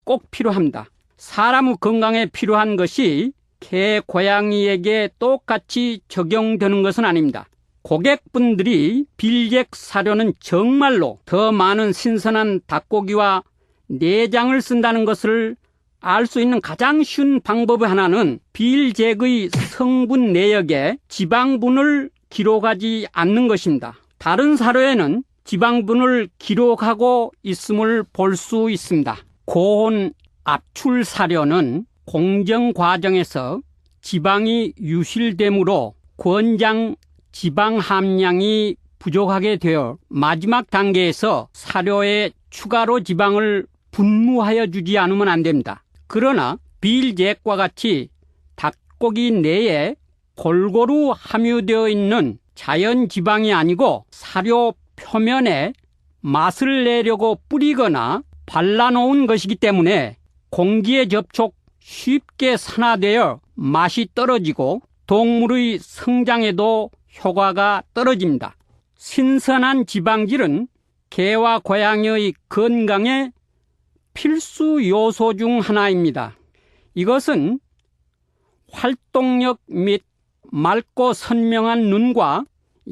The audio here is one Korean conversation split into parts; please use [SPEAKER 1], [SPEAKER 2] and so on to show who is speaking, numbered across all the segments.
[SPEAKER 1] 꼭 필요합니다. 사람 건강에 필요한 것이 개, 고양이에게 똑같이 적용되는 것은 아닙니다. 고객분들이 빌잭 사료는 정말로 더 많은 신선한 닭고기와 내장을 쓴다는 것을 알 수 있는 가장 쉬운 방법의 하나는 빌잭의 성분 내역에 지방분을 기록하지 않는 것입니다. 다른 사료에는 지방분을 기록하고 있음을 볼 수 있습니다. 고온 압출 사료는 공정 과정에서 지방이 유실되므로 권장 지방 함량이 부족하게 되어 마지막 단계에서 사료에 추가로 지방을 분무하여 주지 않으면 안 됩니다. 그러나 빌잭과 같이 닭고기 내에 골고루 함유되어 있는 자연 지방이 아니고 사료 표면에 맛을 내려고 뿌리거나 발라놓은 것이기 때문에 공기에 접촉 쉽게 산화되어 맛이 떨어지고 동물의 성장에도 효과가 떨어집니다. 신선한 지방질은 개와 고양이의 건강에 필수 요소 중 하나입니다. 이것은 활동력 및 맑고 선명한 눈과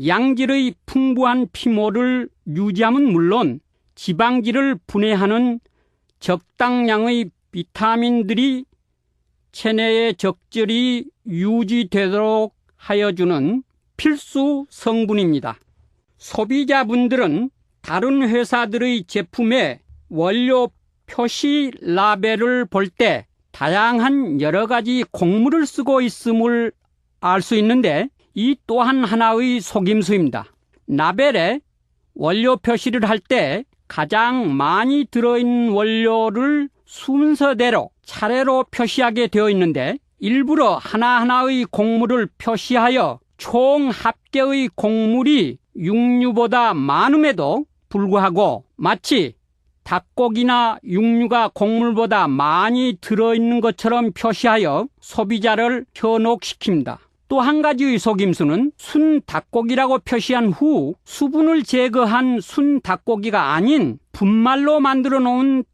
[SPEAKER 1] 양질의 풍부한 피모를 유지함은 물론 지방질을 분해하는 적당량의 비타민들이 체내에 적절히 유지되도록 하여주는 필수 성분입니다. 소비자분들은 다른 회사들의 제품의 원료 표시 라벨을 볼 때 다양한 여러 가지 곡물을 쓰고 있음을 알 수 있는데 이 또한 하나의 속임수입니다. 라벨에 원료 표시를 할 때 가장 많이 들어있는 원료를 순서대로 차례로 표시하게 되어 있는데 일부러 하나하나의 곡물을 표시하여 총 합계의 곡물이 육류보다 많음에도 불구하고 마치 닭고기나 육류가 곡물보다 많이 들어있는 것처럼 표시하여 소비자를 현혹시킵니다. 또 한 가지의 속임수는 순 닭고기라고 표시한 후 수분을 제거한 순 닭고기가 아닌 분말로 만들어 놓은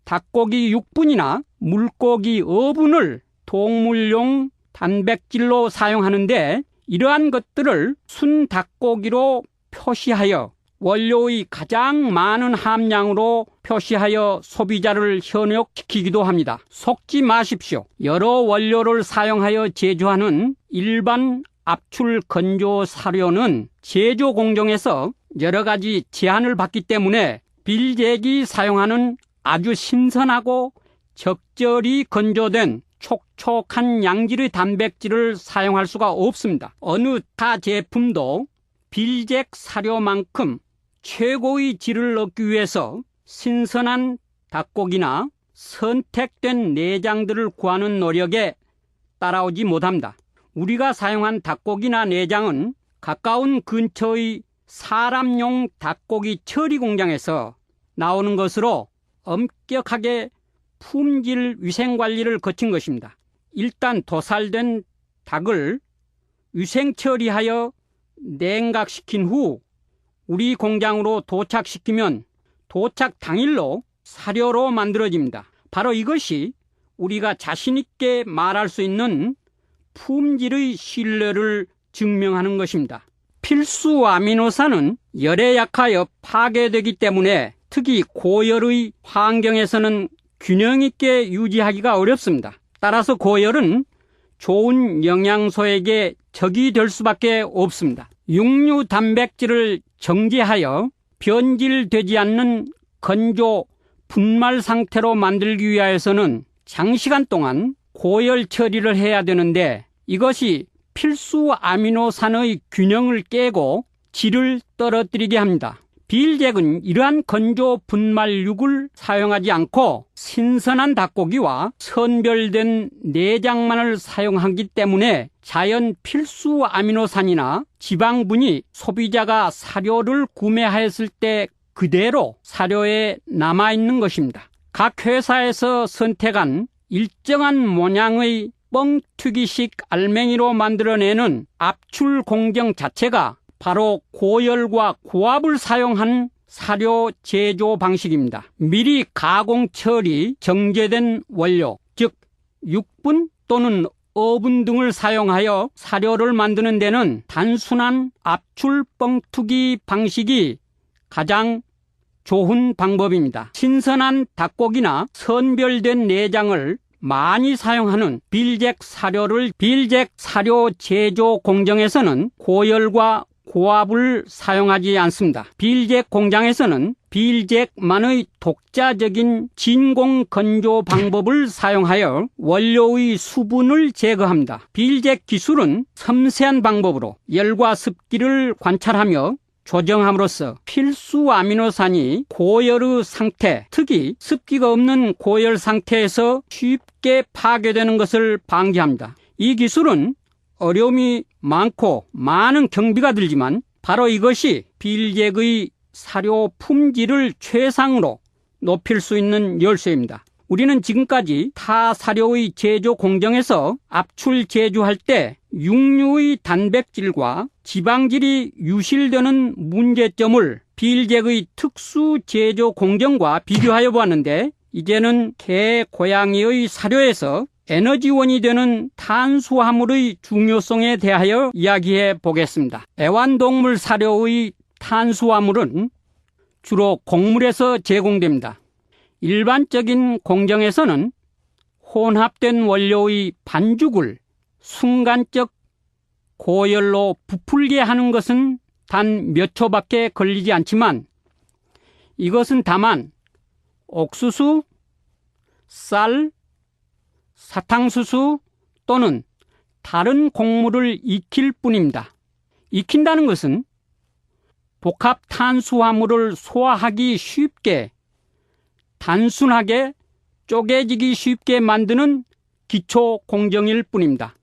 [SPEAKER 1] 닭고기 육분이나 물고기 어분을 동물용 단백질로 사용하는데 이러한 것들을 순 닭고기로 표시하여 원료의 가장 많은 함량으로 표시하여 소비자를 현혹시키기도 합니다. 속지 마십시오. 여러 원료를 사용하여 제조하는 일반 압출 건조 사료는 제조 공정에서 여러 가지 제한을 받기 때문에 빌잭이 사용하는 아주 신선하고 적절히 건조된 촉촉한 양질의 단백질을 사용할 수가 없습니다. 어느 타 제품도 빌잭 사료만큼 최고의 질을 얻기 위해서 신선한 닭고기나 선택된 내장들을 구하는 노력에 따라오지 못합니다. 우리가 사용한 닭고기나 내장은 가까운 근처의 사람용 닭고기 처리 공장에서 나오는 것으로 엄격하게 품질 위생 관리를 거친 것입니다. 일단 도살된 닭을 위생 처리하여 냉각시킨 후 우리 공장으로 도착시키면 도착 당일로 사료로 만들어집니다. 바로 이것이 우리가 자신있게 말할 수 있는 품질의 신뢰를 증명하는 것입니다. 필수 아미노산은 열에 약하여 파괴되기 때문에 특히 고열의 환경에서는 균형 있게 유지하기가 어렵습니다. 따라서 고열은 좋은 영양소에게 적이 될 수밖에 없습니다. 육류 단백질을 정제하여 변질되지 않는 건조 분말 상태로 만들기 위하여서는 장시간 동안 고열 처리를 해야 되는데 이것이 필수 아미노산의 균형을 깨고 질을 떨어뜨리게 합니다. 빌잭은 이러한 건조 분말육을 사용하지 않고 신선한 닭고기와 선별된 내장만을 사용하기 때문에 자연 필수 아미노산이나 지방분이 소비자가 사료를 구매하였을 때 그대로 사료에 남아있는 것입니다. 각 회사에서 선택한 일정한 모양의 뻥튀기식 알맹이로 만들어내는 압출 공정 자체가 바로 고열과 고압을 사용한 사료 제조 방식입니다. 미리 가공 처리 정제된 원료, 즉 육분 또는 어분 등을 사용하여 사료를 만드는 데는 단순한 압출 뻥튀기 방식이 가장 좋은 방법입니다. 신선한 닭고기나 선별된 내장을 많이 사용하는 빌잭 사료 제조 공정에서는 고열과 고압을 사용하지 않습니다. 빌잭 공장에서는 빌잭만의 독자적인 진공 건조 방법을 사용하여 원료의 수분을 제거합니다. 빌잭 기술은 섬세한 방법으로 열과 습기를 관찰하며 조정함으로써 필수 아미노산이 고열의 상태, 특히 습기가 없는 고열 상태에서 쉽게 파괴되는 것을 방지합니다. 이 기술은 어려움이 많고 많은 경비가 들지만 바로 이것이 빌잭의 사료 품질을 최상으로 높일 수 있는 열쇠입니다. 우리는 지금까지 타 사료의 제조 공정에서 압출 제조할 때 육류의 단백질과 지방질이 유실되는 문제점을 빌잭의 특수 제조 공정과 비교하여 보았는데, 이제는 개, 고양이의 사료에서 에너지원이 되는 탄수화물의 중요성에 대하여 이야기해 보겠습니다. 애완동물 사료의 탄수화물은 주로 곡물에서 제공됩니다. 일반적인 공정에서는 혼합된 원료의 반죽을 순간적 고열로 부풀게 하는 것은 단 몇 초밖에 걸리지 않지만, 이것은 다만 옥수수, 쌀, 사탕수수 또는 다른 곡물을 익힐 뿐입니다. 익힌다는 것은 복합 탄수화물을 소화하기 쉽게, 단순하게 쪼개지기 쉽게 만드는 기초 공정일 뿐입니다.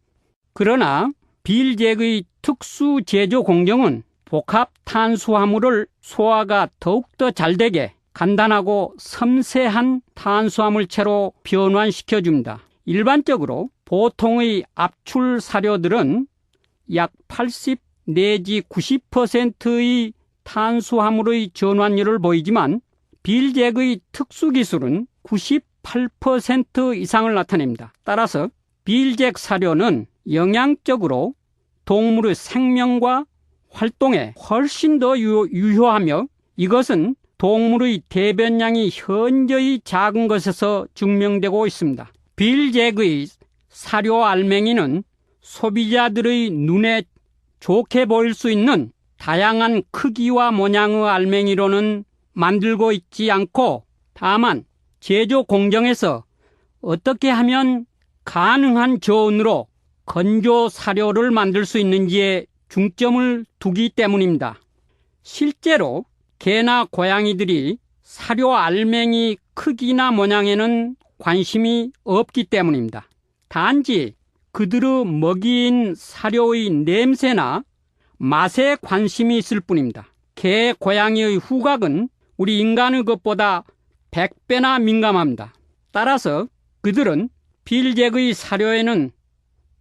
[SPEAKER 1] 그러나 빌잭의 특수 제조 공정은 복합 탄수화물을 소화가 더욱더 잘되게 간단하고 섬세한 탄수화물체로 변환시켜 줍니다. 일반적으로 보통의 압출 사료들은 약 80 내지 90%의 탄수화물의 전환율을 보이지만, 빌잭의 특수기술은 98% 이상을 나타냅니다. 따라서 빌잭 사료는 영양적으로 동물의 생명과 활동에 훨씬 더 유효하며, 이것은 동물의 대변량이 현저히 작은 것에서 증명되고 있습니다. 빌잭의 사료 알맹이는 소비자들의 눈에 좋게 보일 수 있는 다양한 크기와 모양의 알맹이로는 만들고 있지 않고, 다만 제조 공정에서 어떻게 하면 가능한 저온으로 건조 사료를 만들 수 있는지에 중점을 두기 때문입니다. 실제로 개나 고양이들이 사료 알맹이 크기나 모양에는 관심이 없기 때문입니다. 단지 그들의 먹이인 사료의 냄새나 맛에 관심이 있을 뿐입니다. 개, 고양이의 후각은 우리 인간의 것보다 100배나 민감합니다. 따라서 그들은 빌잭의 사료에는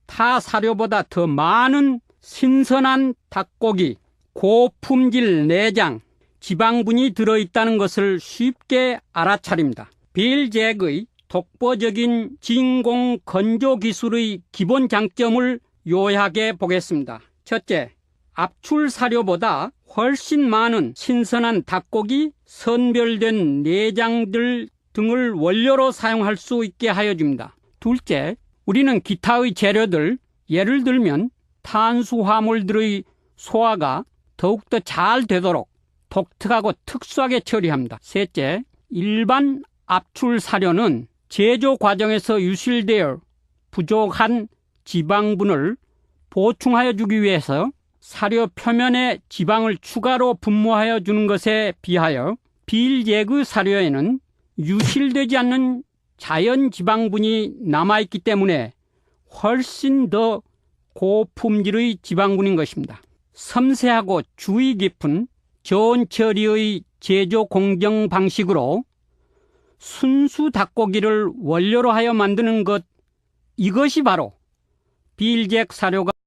[SPEAKER 1] 타 사료보다 더 많은 신선한 닭고기, 고품질 내장, 지방분이 들어있다는 것을 쉽게 알아차립니다. 빌잭의 독보적인 진공 건조 기술의 기본 장점을 요약해 보겠습니다. 첫째, 압출 사료보다 훨씬 많은 신선한 닭고기, 선별된 내장들 등을 원료로 사용할 수 있게 하여 줍니다. 둘째, 우리는 기타의 재료들, 예를 들면 탄수화물들의 소화가 더욱더 잘 되도록 독특하고 특수하게 처리합니다. 셋째, 일반 압출 사료는 제조 과정에서 유실되어 부족한 지방분을 보충하여 주기 위해서 사료 표면에 지방을 추가로 분모하여 주는 것에 비하여 빌잭의 사료에는 유실되지 않는 자연 지방분이 남아있기 때문에 훨씬 더 고품질의 지방분인 것입니다. 섬세하고 주의 깊은 저온 처리의 제조 공정 방식으로 순수 닭고기를 원료로 하여 만드는 것, 이것이 바로 빌잭 사료가